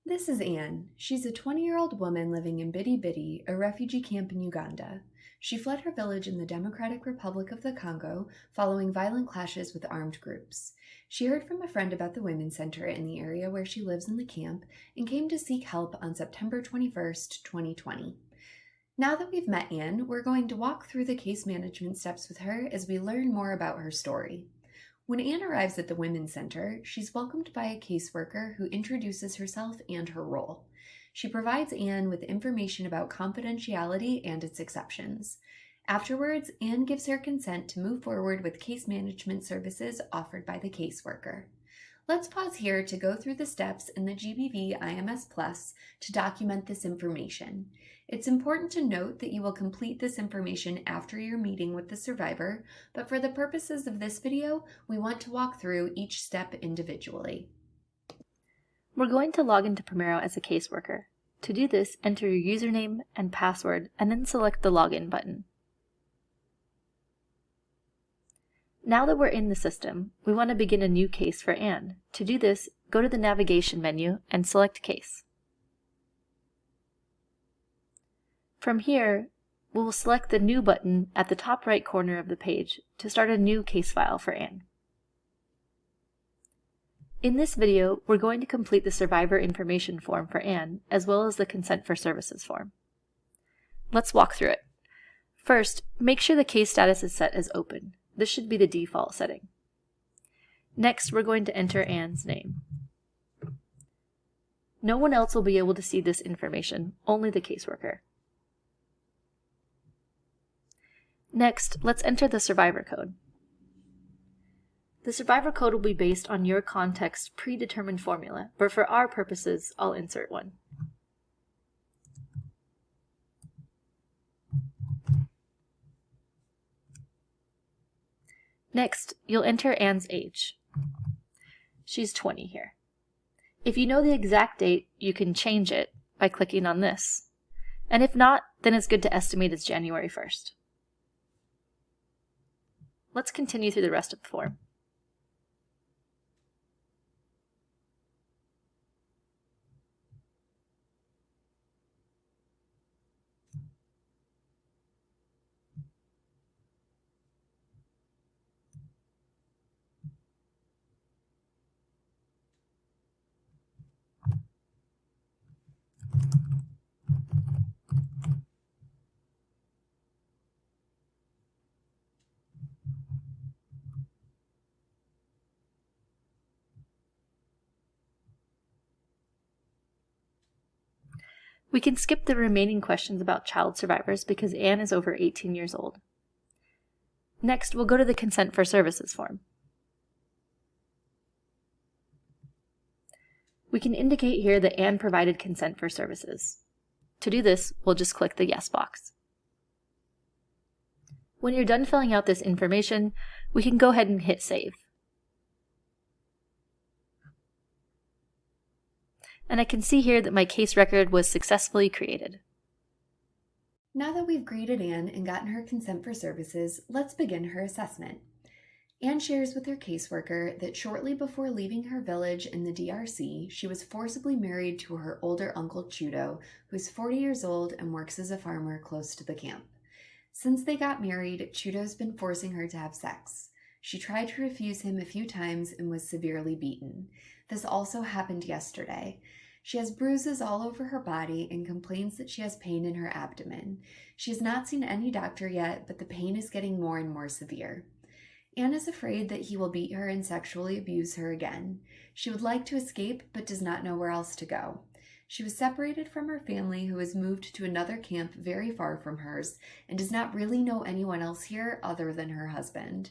This is Anne. She's a 20-year-old woman living in Bidi Bidi, a refugee camp in Uganda. She fled her village in the Democratic Republic of the Congo following violent clashes with armed groups. She heard from a friend about the women's center in the area where she lives in the camp and came to seek help on September 21st, 2020. Now that we've met Anne, we're going to walk through the case management steps with her as we learn more about her story. When Anne arrives at the Women's Center, she's welcomed by a caseworker who introduces herself and her role. She provides Anne with information about confidentiality and its exceptions. Afterwards, Anne gives her consent to move forward with case management services offered by the caseworker. Let's pause here to go through the steps in the GBVIMS Plus to document this information. It's important to note that you will complete this information after your meeting with the survivor, but for the purposes of this video, we want to walk through each step individually. We're going to log into Primero as a caseworker. To do this, enter your username and password, and then select the Login button. Now that we're in the system, we want to begin a new case for Anne. To do this, go to the navigation menu and select Case. From here, we will select the New button at the top right corner of the page to start a new case file for Anne. In this video, we're going to complete the survivor information form for Anne, as well as the consent for services form. Let's walk through it. First, make sure the case status is set as open. This should be the default setting. Next, we're going to enter Anne's name. No one else will be able to see this information, only the caseworker. Next, let's enter the survivor code. The survivor code will be based on your context's predetermined formula, but for our purposes, I'll insert one. Next, you'll enter Anne's age. She's 20 here. If you know the exact date, you can change it by clicking on this. And if not, then it's good to estimate it's January 1st. Let's continue through the rest of the form. We can skip the remaining questions about child survivors because Anne is over 18 years old. Next, we'll go to the consent for services form. We can indicate here that Anne provided consent for services. To do this, we'll just click the Yes box. When you're done filling out this information, we can go ahead and hit Save. And I can see here that my case record was successfully created. Now that we've greeted Anne and gotten her consent for services, let's begin her assessment. Anne shares with her caseworker that shortly before leaving her village in the DRC, she was forcibly married to her older uncle Chudo, who's 40 years old and works as a farmer close to the camp. Since they got married, Chudo's been forcing her to have sex. She tried to refuse him a few times and was severely beaten. This also happened yesterday. She has bruises all over her body and complains that she has pain in her abdomen. She has not seen any doctor yet, but the pain is getting more and more severe. Anne is afraid that he will beat her and sexually abuse her again. She would like to escape, but does not know where else to go. She was separated from her family, who has moved to another camp very far from hers, and does not really know anyone else here other than her husband.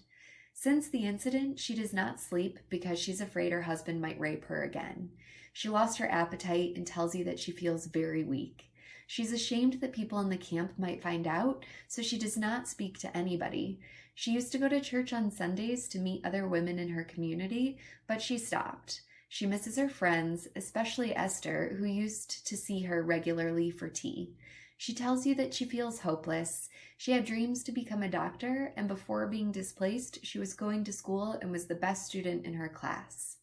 Since the incident, she does not sleep because she's afraid her husband might rape her again. She lost her appetite and tells you that she feels very weak. She's ashamed that people in the camp might find out, so she does not speak to anybody. She used to go to church on Sundays to meet other women in her community, but she stopped. She misses her friends, especially Esther, who used to see her regularly for tea. She tells you that she feels hopeless. She had dreams to become a doctor, and before being displaced, she was going to school and was the best student in her class.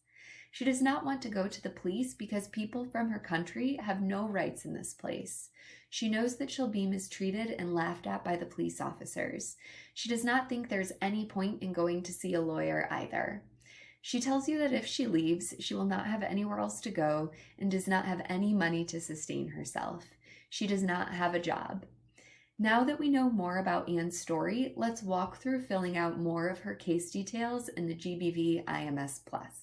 She does not want to go to the police because people from her country have no rights in this place. She knows that she'll be mistreated and laughed at by the police officers. She does not think there's any point in going to see a lawyer either. She tells you that if she leaves, she will not have anywhere else to go and does not have any money to sustain herself. She does not have a job. Now that we know more about Anne's story, let's walk through filling out more of her case details in the GBVIMS Plus.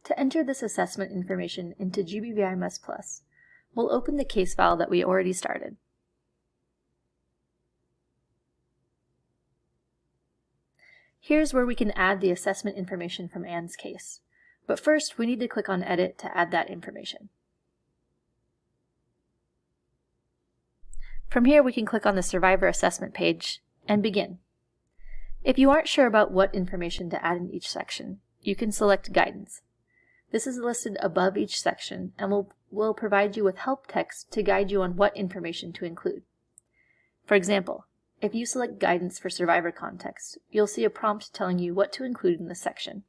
To enter this assessment information into GBVIMS Plus, we'll open the case file that we already started. Here's where we can add the assessment information from Anne's case. But first, we need to click on Edit to add that information. From here, we can click on the Survivor Assessment page and begin. If you aren't sure about what information to add in each section, you can select Guidance. This is listed above each section and will provide you with help text to guide you on what information to include. For example, if you select Guidance for Survivor Context, you'll see a prompt telling you what to include in this section.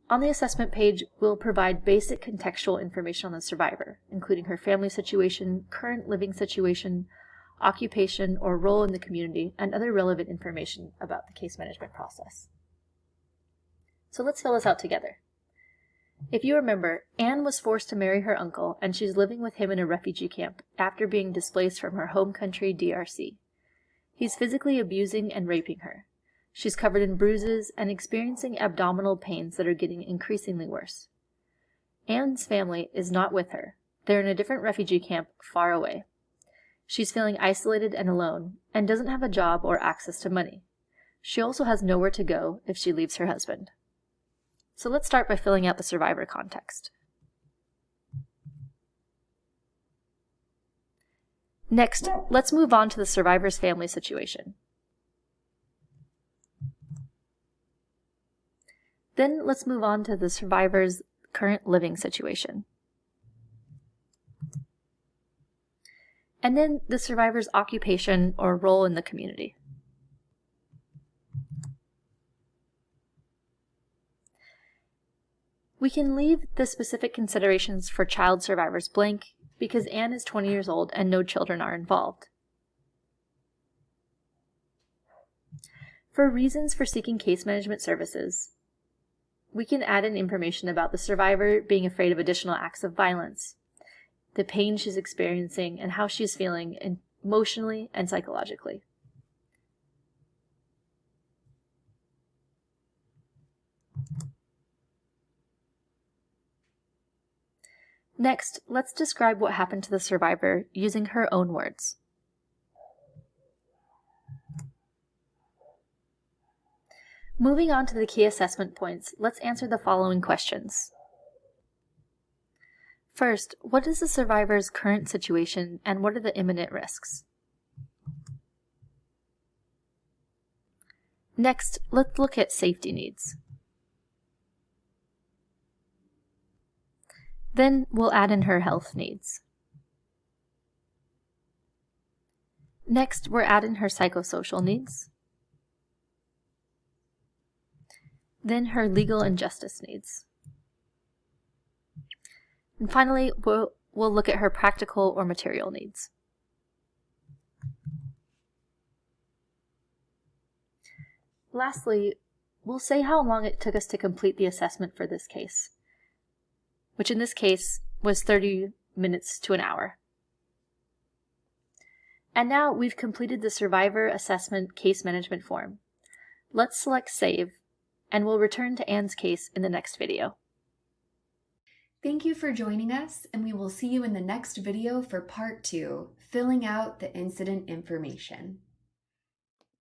On the assessment page, we'll provide basic contextual information on the survivor, including her family situation, current living situation, occupation or role in the community, and other relevant information about the case management process. So let's fill this out together. If you remember, Anne was forced to marry her uncle, and she's living with him in a refugee camp after being displaced from her home country, DRC. He's physically abusing and raping her. She's covered in bruises and experiencing abdominal pains that are getting increasingly worse. Anne's family is not with her. They're in a different refugee camp far away. She's feeling isolated and alone, and doesn't have a job or access to money. She also has nowhere to go if she leaves her husband. So let's start by filling out the survivor context. Next, let's move on to the survivor's family situation. Then let's move on to the survivor's current living situation. And then the survivor's occupation or role in the community. We can leave the specific considerations for child survivors blank because Anne is 20 years old and no children are involved. For reasons for seeking case management services, we can add in information about the survivor being afraid of additional acts of violence, the pain she's experiencing, and how she's feeling emotionally and psychologically. Next, let's describe what happened to the survivor using her own words. Moving on to the key assessment points, let's answer the following questions. First, what is the survivor's current situation and what are the imminent risks? Next, let's look at safety needs. Then we'll add in her health needs. Next, we're adding her psychosocial needs. Then her legal and justice needs. And finally, we'll look at her practical or material needs. Lastly, we'll say how long it took us to complete the assessment for this case, which in this case was 30 minutes to an hour. And now we've completed the Survivor Assessment Case Management form. Let's select Save, and we'll return to Anne's case in the next video. Thank you for joining us, and we will see you in the next video for part 2, filling out the incident information.